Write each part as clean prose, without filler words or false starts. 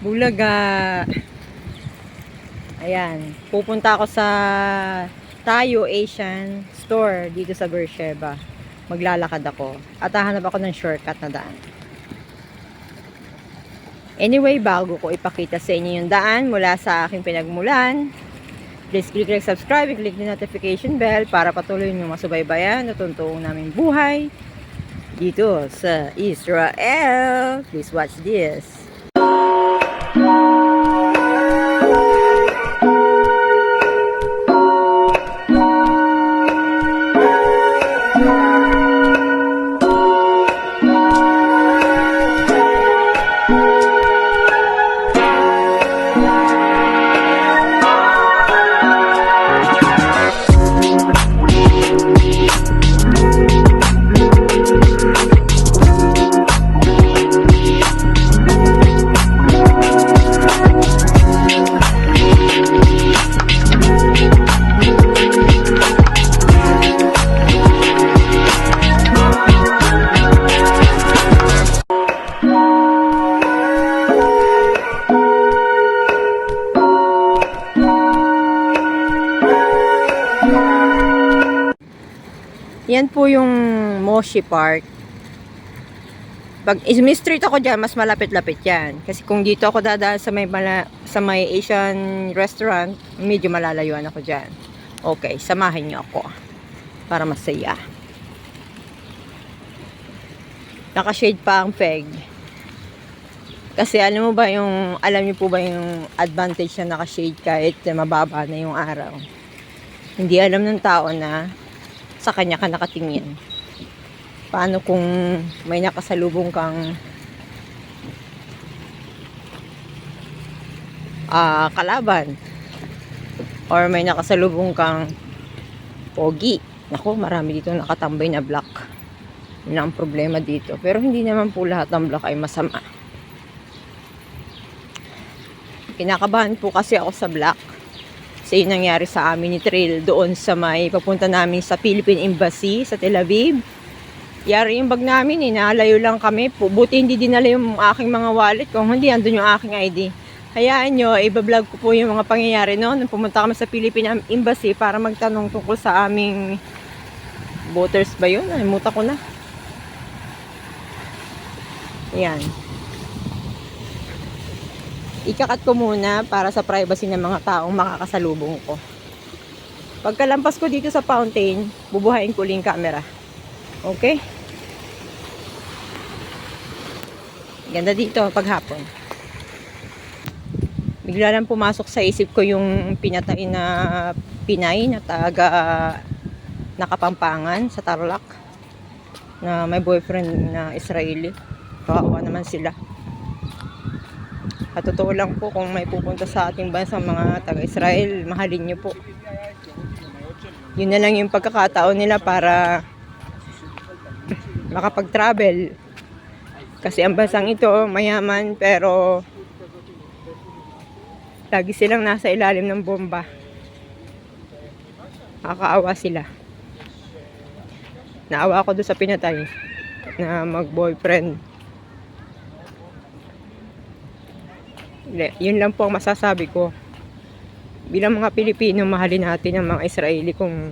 Bulaga. Ayan, pupunta ako sa Tayo Asian Store dito sa Beersheba. Maglalakad ako at hahanap ako ng shortcut na daan. Anyway, bago ko ipakita sa inyo yung daan mula sa aking pinagmulan, please click like subscribe, click the notification bell para patuloy nyo masubaybayan na tuntuong naming buhay dito sa Israel. Please watch this. Yan po yung Moshi Park. Pag street ako dyan, mas malapit-lapit yan. Kasi kung dito ako dadaan sa may Asian restaurant, medyo malalayuan ako dyan. Okay, samahin nyo ako para masaya. Naka-shade pa ang peg. Kasi alam niyo po ba yung advantage na naka-shade kahit mababa na yung araw. Hindi alam ng tao na sa kanya ka nakatingin. Paano kung may nakasalubong kang kalaban or may nakasalubong kang pogi? Naku, marami dito nakatambay na black. Yun ang problema dito. Pero hindi naman po lahat ng black ay masama. Kinakabahan po kasi ako sa black. Kasi yun nangyari sa amin ni Trail doon sa may papunta namin sa Philippine Embassy sa Tel Aviv. Yari yung bag namin, nalayo lang kami. Buti hindi dinala yung aking mga wallet. Kung hindi, andun yung aking ID. Hayaan nyo, ibablog ko po yung mga pangyayari no? Nung pumunta kami sa Philippine Embassy para magtanong tungkol sa aming voters ba yun? Nalimutan ko na. Ayan. Ikakat ko muna para sa privacy ng mga taong makakasalubong ko. Pagkalampas ko dito sa fountain, bubuhayin ko yung camera. Okay? Ganda dito paghapon. Bigla lang pumasok sa isip ko yung pinatay na Pinay na taga Nakapampangan sa Tarlac na may boyfriend na Israeli. Kawawa naman sila. At totoo lang po, kung may pupunta sa ating bansa mga taga-Israel, mahalin nyo po. Yun na lang yung pagkakataon nila para makapag-travel. Kasi ang bansang ito mayaman pero lagi silang nasa ilalim ng bomba. Nakakaawa sila. Naawa ako doon sa pinatay na mag-boyfriend. Yun lang po ang masasabi ko. Bilang mga Pilipino, mahalin natin ang mga Israeli kung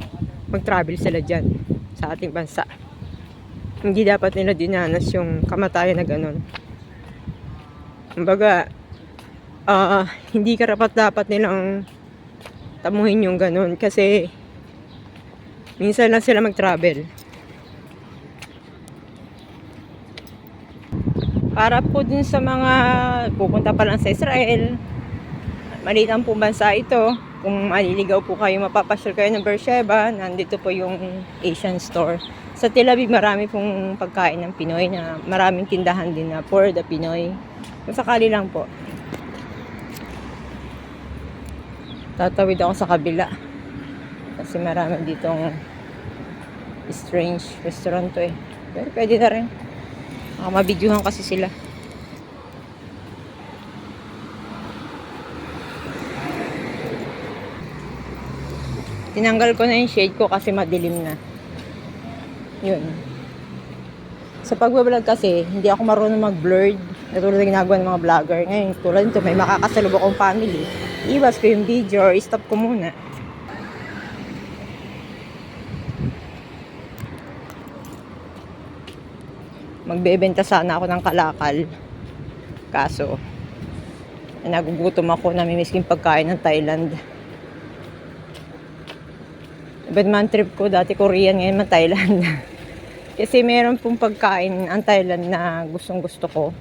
mag-travel sila dyan sa ating bansa. Hindi dapat nila dinanas yung kamatayan na ganun. Kumbaga, hindi karapat-dapat nilang tamuhin yung ganun kasi minsan lang sila mag-travel. Para po dun sa mga pupunta pa lang sa Israel, maliit ang po bansa ito. Kung maliligaw po kayo, mapapasyal kayo ng Beersheba, nandito po yung Asian Store. Sa Tel Aviv, marami pong pagkain ng Pinoy na maraming tindahan din na for the Pinoy. Kung sakali lang po. Tatawid ako sa kabila. Kasi marami ditong strange restaurant to eh. Pero pwede na rin. Mabidyuhan kasi sila. Tinanggal ko na yung shade ko kasi madilim na. Yun. Sa pagbablog kasi, hindi ako marunong mag-blurred Katulad ng ginagawa ng mga vlogger. Ngayon, tulad nito, may makakasalubok akong family. Iwas ko yung video or stop ko muna. Magbebenta sana ako ng kalakal. Kaso, nagugutom ako, namimiss ko yung pagkain ng Thailand. Iba't man trip ko, dati Korean, ngayon man Thailand. Kasi meron pong pagkain ang Thailand na gustong gusto ko.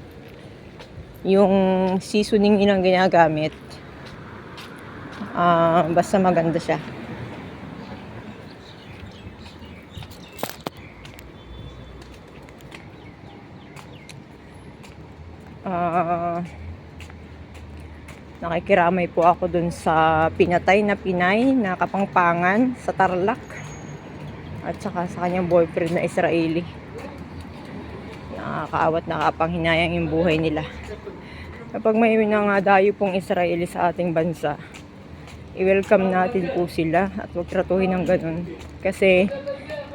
Yung seasoning nilang ginagamit. Basta maganda siya. Nakikiramay po ako dun sa pinatay na Pinay na Kapangpangan sa Tarlac at saka sa kanyang boyfriend na Israeli. Nakakaawat, nakapanghinayang yung buhay nila. Kapag may dayo pong Israeli sa ating bansa, i-welcome natin po sila at huwag tratuhin ng ganun. Kasi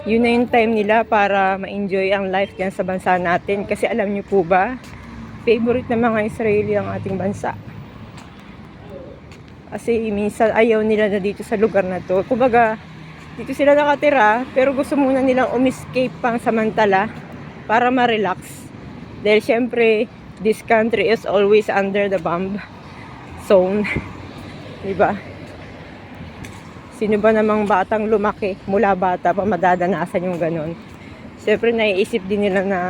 yun na yung time nila para ma-enjoy ang life dyan sa bansa natin. Kasi alam niyo po ba, favorite ng mga Israeli ang ating bansa. Kasi minsan ayaw nila na dito sa lugar na to. Kumbaga, dito sila nakatira, pero gusto muna nilang umiscape pang samantala para ma-relax. Dahil syempre, this country is always under the bomb zone. Diba? Sino ba namang batang lumaki mula bata pa madadanasan yung ganun? Syempre, naiisip din nila na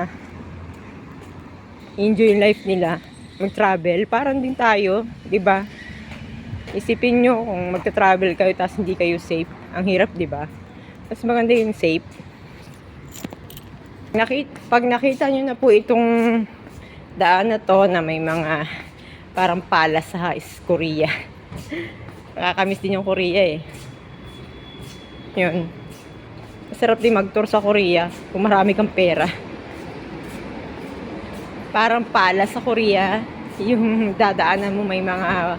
enjoy yung life nila, mag-travel. Parang din tayo, diba? Isipin nyo kung magta-travel kayo tapos hindi kayo safe. Ang hirap, di ba? Mas maganda yung safe. Pag nakita nyo na po itong daan na to na may mga parang palas sa Korea. Nakakamiss din yung Korea eh. Yun. Masarap din mag-tour sa Korea kung marami kang pera. Parang palas sa Korea. Yung dadaanan mo may mga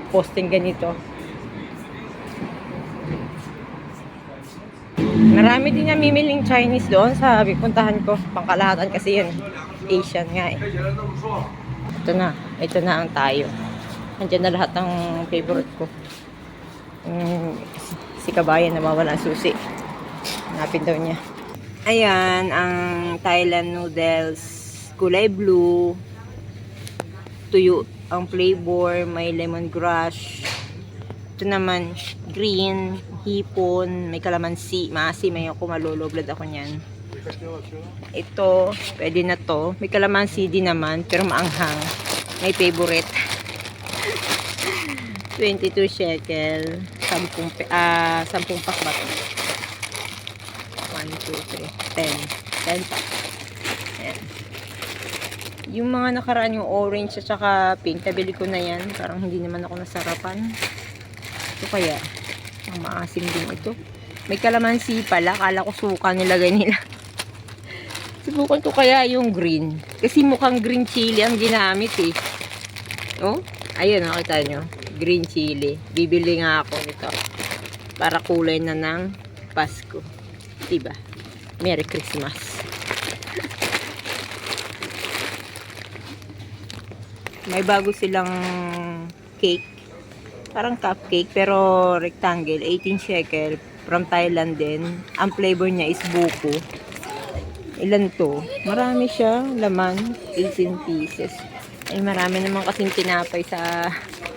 posting ganito. Marami din namimiling Chinese doon sa puntahan ko. Pangkalahatan kasi yun. Asian nga eh. Ito na ang tayo. Nandiyan na lahat ng favorite ko. Si Kabayan nawawala ang susi. Hanapin daw niya. Ayan, ang Thailand noodles. Kulay blue. Tuyo ang flavor, may lemongrass. Ito naman, green, hipon, may kalamansi. Maasim, may ako malulublad ako niyan. Ito, pwede na to. May kalamansi din naman, pero maanghang. May favorite. 22 shekel. 10 pack ba ito? 1, 2, 3, 10. 10 pack. Ayan. Yung mga nakaraan yung orange at saka pink, nabili ko na yan. Parang hindi naman ako nasarapan. Ito kaya, ang maasim din ito. May kalamansi pala. Kala ko suka nilagay nila. Subukan ko kaya yung green. Kasi mukhang green chili ang ginamit eh. Oh, ayun, nakita nyo. Green chili. Bibili nga ako nito. Para kulay na ng Pasko. Diba? Merry Christmas. May bago silang cake. Parang cupcake pero rectangle. 18 shekel. From Thailand din. Ang flavor niya is buko. Ilan to? Marami siya. Laman. 18 pieces. Ay marami naman kasing tinapay sa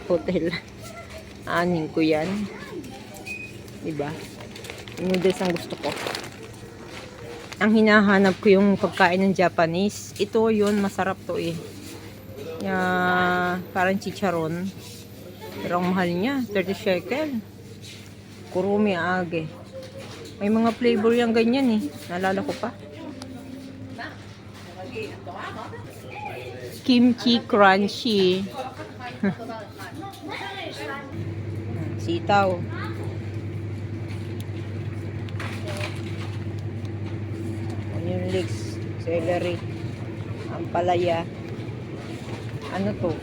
hotel. Anin ko yan. Diba? Noodles ang gusto ko. Ang hinahanap ko yung pagkain ng Japanese. Ito yun. Masarap to eh. Parang chicharon. Pero ang mahal niya, 30 shekel. Kurumi age. May mga flavor yung ganyan eh. Naalala ko pa. Kimchi crunchy. Sitaw. Onion leeks, celery, ampalaya. Ano to?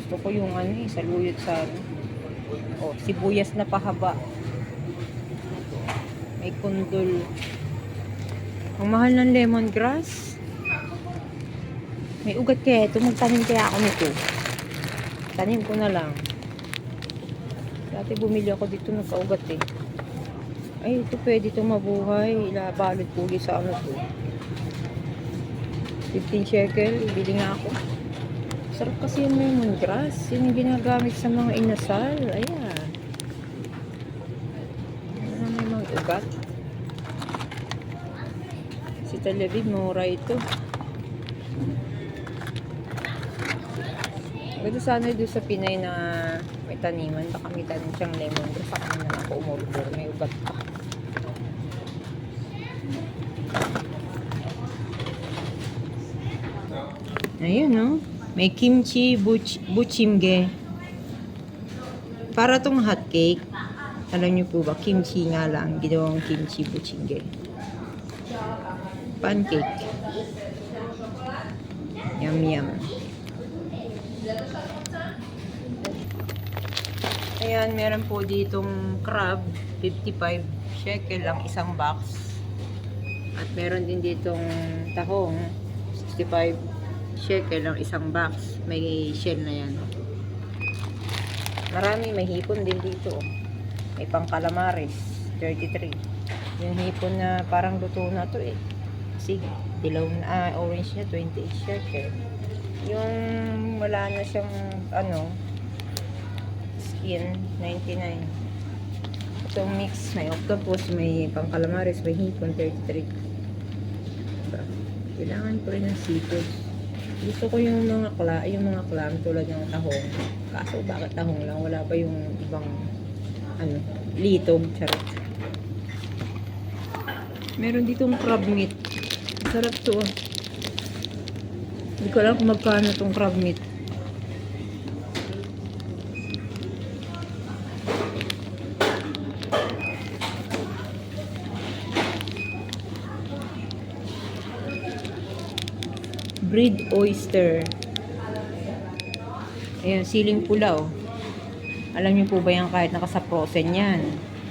Gusto ko yung saluyot sa sibuyas na pahaba. May kundol. Ang mahal ng lemongrass. May ugat kaya ito. Magtanim kaya ako nito. Tanim ko na lang. Dati bumili ako dito, nagkaugat eh. Ay, ito pwede ito mabuhay. Ilabalot ko ulit sa ano to. 15 shekel. Bili nga ako. Sarap kasi yung lemongrass. Yun yung ginagamit sa mga inasal. Ayan. Ano may mga ugat. Si Tel Aviv, mura ito. Pwede sana doon sa Pinay na may taniman. Baka may tanim siyang lemongrass. Sa kanya na ako umorder. May ugat pa. Ayun, no? May kimchi buchimge. Para tong hot cake. Alam niyo po ba, kimchi nga lang. Ginawang kimchi buchimge. Pancake. Yum, yum. Ayan, meron po ditong crab. 55 shekel ang isang box. At meron din ditong tahong. 65 shekel ang isang box. May shell na yan. Marami, may hipon din dito. May pang calamares, 33. Yung hipon na parang luto na to eh. Kasi dilaw na, orange niya, 28 shekel. Yung wala na siyang ano, skin, 99. Itong mix, may octopus, may pang calamares, may hipon, 33. Diba? Kailangan ko rin ng seafood. Gusto ko yung mga clam tulad ng tahong. Kaso bakit tahong lang? Wala pa yung ibang ano, litog, charot. Meron ditong crab meat. Sarap to. Hindi ko alam kung magkano tong crab meat. Bread oyster. Ayan, siling pula oh. Alam niyo po ba yan kahit nakasaprosen yan?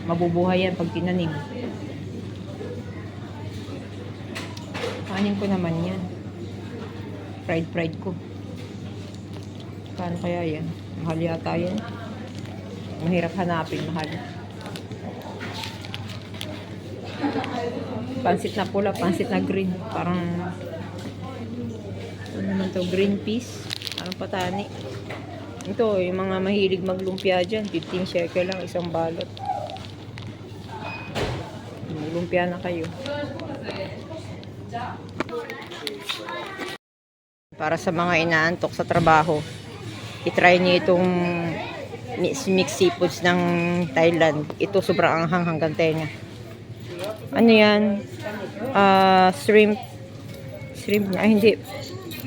Mabubuhay yan pag tinanim. Kanin ko naman yan. Fried ko. Paano kaya yan? Mahal yata yan. Mahirap hanapin, mahal. Pansit na pula, pansit na green. Parang ano naman to, green peas. Parang patani. Ito, yung mga mahilig maglumpia dyan, 15 shekel lang, isang balot. Maglumpia na kayo. Para sa mga inaantok sa trabaho, itry niyo itong mix seafoods ng Thailand. Ito sobrang anghang hanggang tenga. Ano yan? Shrimp na, hindi.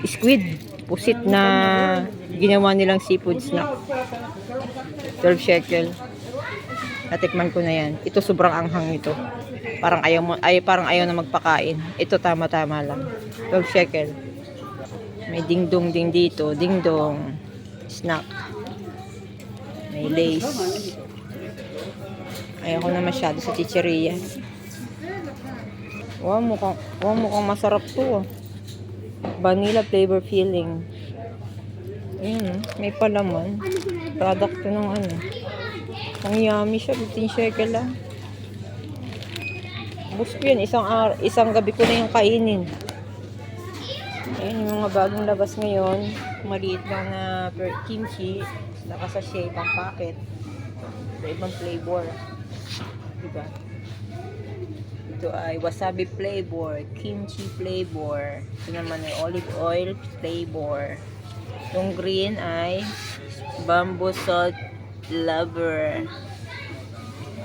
Squid. Pusit na ginawa nilang seafood snack. 12 shekel. Natikman ko na yan. Ito sobrang anghang ito. Parang ayaw na magpakain. Ito tama-tama lang. 12 shekel. May ding-dong din dito. Ding-dong. Snack. May lace. Ayaw ko na masyado sa chicheria. Wow, mukhang masarap to. Vanilla flavor filling. Ayun, may palaman. Product to ng ano. Ang yummy siya. 15 shekel lang. Gusto yan. Isang gabi ko na yung kainin. Ayun, yung mga bagong labas ngayon. Maliit lang na kimchi. Nakasashay pang packet. Sa ibang flavor. Diba? Ito ay wasabi flavor, kimchi flavor. Ito naman ay olive oil flavor. Itong green ay bamboo salt lover.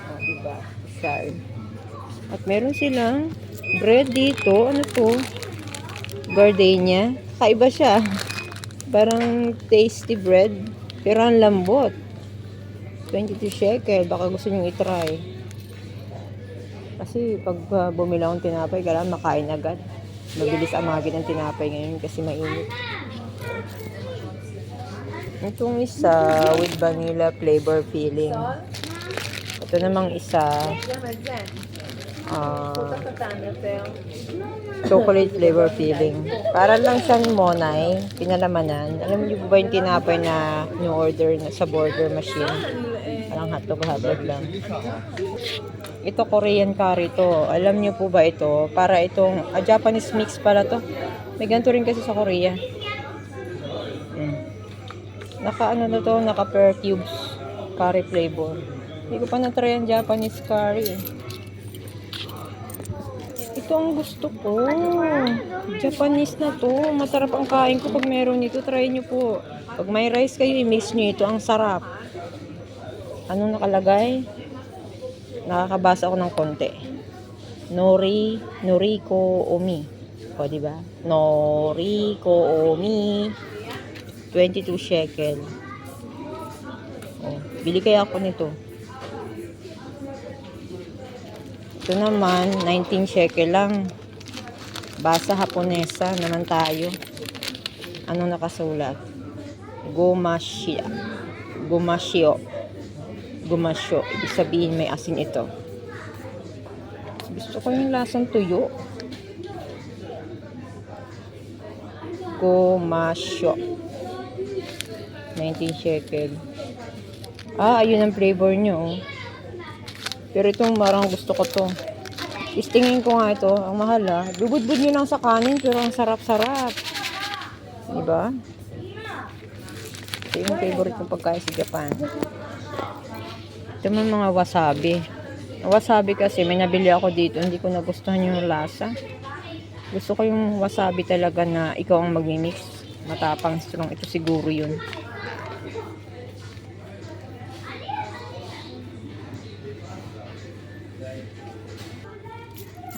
Oh, diba? Sorry. At meron silang bread dito. Ano to? Gardenia. Kaiba siya. Parang tasty bread. Pero ang lambot. 22 shekel. Baka gusto nyo itry. Kasi pag bumili akong tinapay, kailangan makain agad. Mabilis amagin ang tinapay ngayon kasi mainit. Itong isa with vanilla flavor filling. Ito namang isa chocolate flavor filling. Para lang siyang monay, pinalamanan. Alam niyo po ba yung tinapay na new order na sa burger machine? Parang hotdog lang. Ito Korean curry to. Alam niyo po ba ito? Para itong Japanese mix pala to. May ganito rin kasi sa Korea. Naka ano na to, naka pear cubes curry flavor. Hindi ko pa na-try ang Japanese curry. Ito ang gusto ko. Japanese na to. Masarap ang kain ko pag meron nito. Try nyo po. Pag may rice kayo, i-mix nyo ito. Ang sarap. Anong nakalagay? Nakakabasa ako ng konti. Noriko Omi. O, diba? Noriko Omi. 22 shekel. O, bili kaya ako nito. Ito naman, 19 shekel lang. Basa Haponesa naman tayo. Anong nakasulat? Gomashio. Ibig sabihin may asin ito. Gusto ko yung lasang tuyo. Gomashio. 19 shekel. Ayun ang flavor nyo. Pero itong marang gusto ko to. Istingin ko nga ito. Ang mahal Bubudbud nyo lang sa kanin pero ang sarap-sarap. Diba? Ito yung favorite kong pagkain sa Japan. Ito may mga wasabi. Wasabi kasi may nabili ako dito. Hindi ko nagustuhan yung lasa. Gusto ko yung wasabi talaga na ikaw ang magmimix. Matapang strong. Ito siguro yun.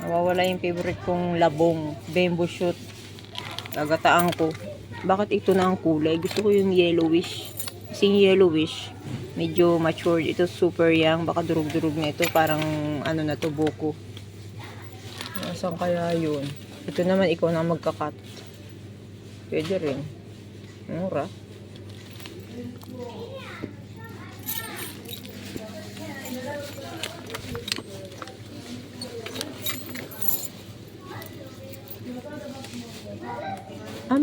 Nawawala yung favorite kong labong, bamboo shoot. Gagataan ko. Bakit ito na ang kulay? Gusto ko yung yellowish. Kasi yellowish, medyo matured. Ito super young. Baka durug-durug na ito. Parang ano na to, buko. Nasaan kaya yun? Ito naman, ikaw na magkakat. Pwede rin. Mura.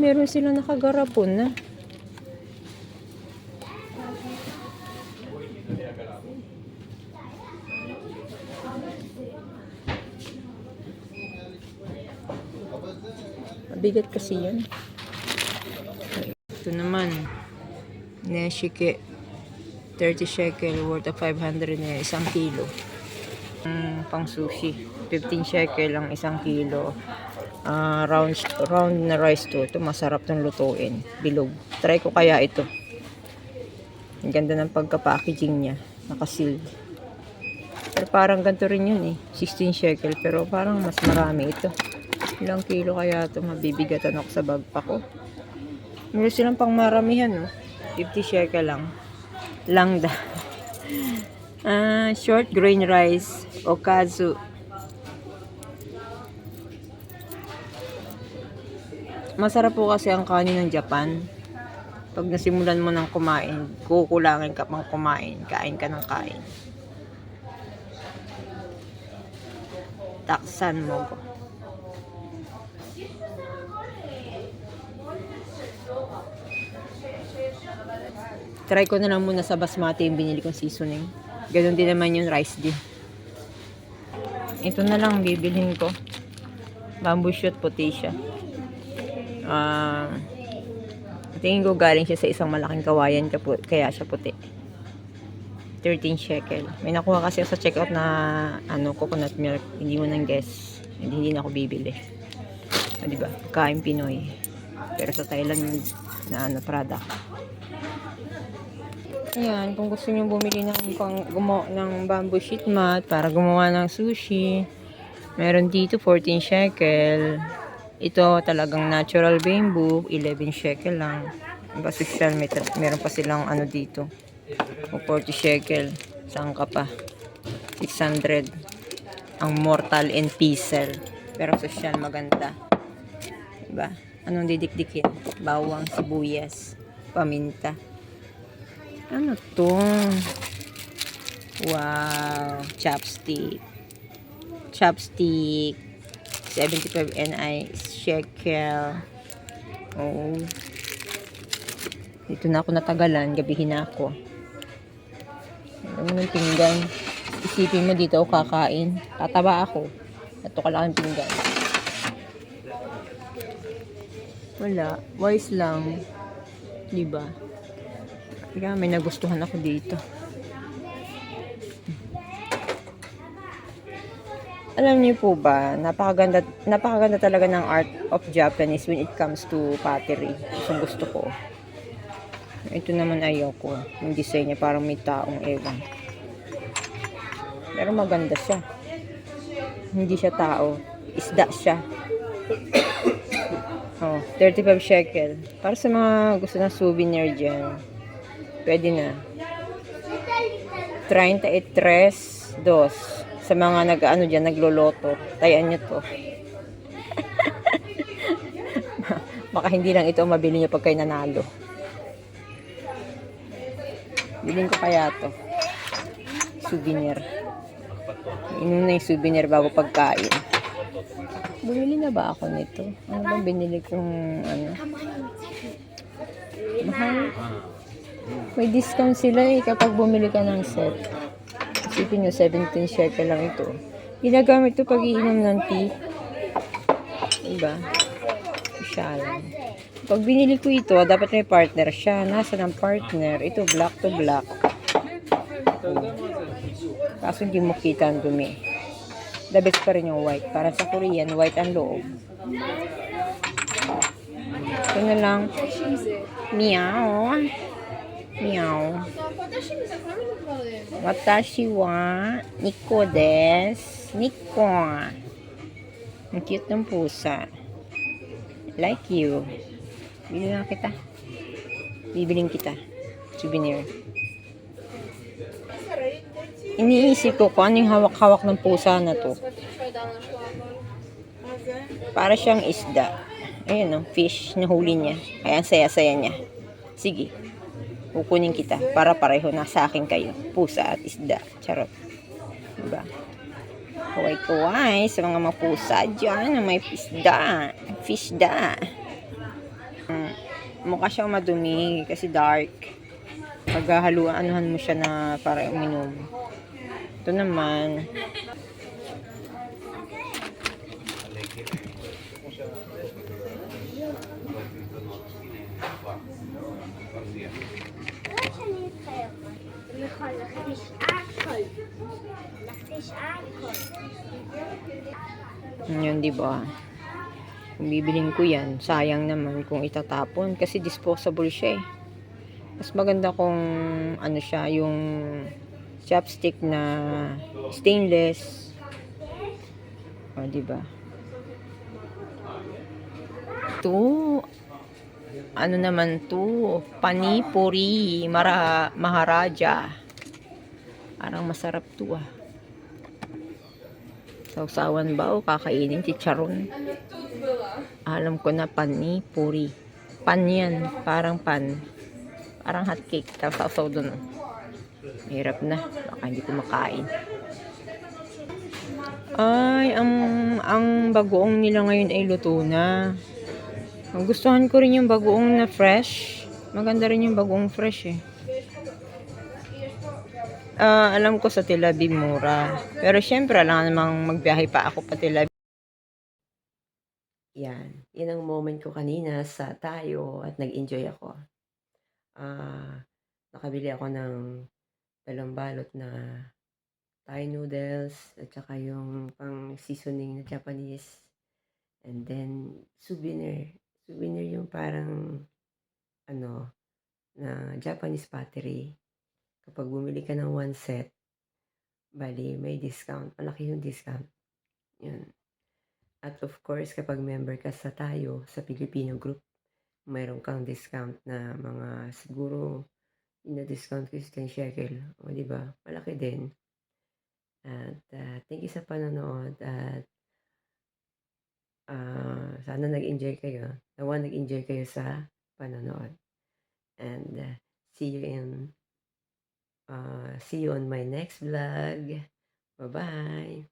Meron sila nakagarapon na. Mabigat kasi yan. Ito naman. Neshike. 30 shekel worth of 500 na isang kilo. Pang sushi. 15 shekel ang isang kilo. Round na rice to. Ito masarap tong lutuin. Bilog. Try ko kaya ito. Ang ganda ng pagka-packaging niya. Nakasealed. Pero parang ganito rin yun 16 shekel. Pero parang mas marami ito. Ilang kilo kaya ito. Mabibigatan ako sa bagpack ko. Meron silang pang maramihan 50 shekel lang. Langda. Short grain rice. Okazu. Masarap po kasi ang kanin ng Japan. Pag nasimulan mo ng kumain, kukulangin ka pang kumain. Kain ka ng kain. Taksan mo ko. Try ko na lang muna sa basmati yung binili kong seasoning. Ganon din naman yung rice din. Ito na lang bibilhin ko. Bamboo shoot puti siya. Tingin ko galing siya sa isang malaking kawayan kaya siya puti. 13 shekel. May nakuha kasi sa checkout na coconut milk. Hindi mo nang guess. Hindi na ako bibili. Diba? Kain Pinoy. Pero sa Thailand na product. Ayan, kung gusto niyo bumili ng bamboo sheet mat para gumawa ng sushi, meron dito 14 shekel. Ito talagang natural bamboo, 11 shekel lang. Ang social meron pa silang dito. 40 shekel. Saan ka pa? 600. Ang mortal and pieces. Pero social maganda. Diba? Anong didikdikin? Bawang, sibuyas, paminta. Ano to? Wow, chopstick. chopstick. 75 NI shekel. Oh. Dito na ako natagalan. Gabihin na ako. Ano ng pinggan. Isipin mo dito ako kakain. Tataba ako. Ito kalaking pinggan. Wala. Wise lang. Diba? Kaya may nagustuhan ako dito. Alam niyo po ba, napakaganda talaga ng art of Japanese when it comes to pottery. Gusto ko. Ito naman ayoko. Yung design niya parang may taong ewan. Pero maganda siya. Hindi siya tao. Isda siya. Oh, 35 shekel. Para sa mga gusto ng souvenir dyan. Pwede na. 33 dos. Sa mga nag-ano dyan, nagloloto. Tayan nyo to. Baka hindi lang ito mabili nyo pag kayo nanalo. Bilhin ko kaya to. Souvenir. Inom na yung souvenir bago pagkain. Bumili na ba ako nito? Ano bang binili kong ano? Mahal. May discount sila kapag bumili ka ng set. Isipin nyo, 17 shekel lang ito. Ginagamit ito pag iinom ng tea. Diba? Siya lang. Pag binili ko ito, dapat may partner siya. Nasa ng partner? Ito, black to black. Kaso hindi mo kita ang dumi. The best pa rin yung white. Para sa Korean, white ang loob. Ito na lang. Meow. Meow. Watashi wa Nico desu. Nico. Ang cute ng pusa. Like you. Bili na kita. Bibiling kita. Souvenir. Iniisip ko kung ano yung hawak-hawak ng pusa na to. Para siyang isda. Ayun o, fish. Nahuli niya. Kaya ang saya-saya niya. Sige. Kukunin kita para pareho na sa akin kayo. Pusa at isda. Charot. Diba? Kuway-kuway sa mga mapusa dyan na may isda. Fishda. Mukha siyang madumi kasi dark. Paghahaluan, anuhan mo siya na para uminom. Ito naman. Yun, diba? Kung bibiling ko yan, sayang naman kung itatapon kasi disposable siya eh. Mas maganda kung ano siya, yung chopstick na stainless. O, diba? Ito, ano naman to? Panipuri, Maharaja. Parang masarap to ah. Sausawan ba o kakainin? Chicharon. Alam ko na panipuri. Pan yan. Parang pan. Parang hotcake. Sausaw dun. Hirap na. Baka hindi ko makain. Ay, ang bagoong nila ngayon ay luto na. Gustuhan ko rin yung bagoong na fresh. Maganda rin yung bagoong fresh eh. Alam ko sa Tel Aviv mura. Pero syempre, alam namang magbiyahe pa ako pa Tel Aviv. Yan. Yan ang moment ko kanina sa tayo at nag-enjoy ako. Nakabili ako ng dalawang balot na Thai noodles at saka yung pang seasoning na Japanese. And then, souvenir. Souvenir yung parang ano, na Japanese pottery. Kapag bumili ka ng one set, bali may discount. Malaki yung discount. Yun. At of course, kapag member ka sa tayo, sa Filipino group, mayroon kang discount na mga siguro, ina-discount ko is 10 shekel. O, diba? Malaki din. At thank you sa panonood. At sana nag-enjoy kayo. Nawa nag-enjoy kayo sa panonood. And see you on my next vlog. Bye-bye.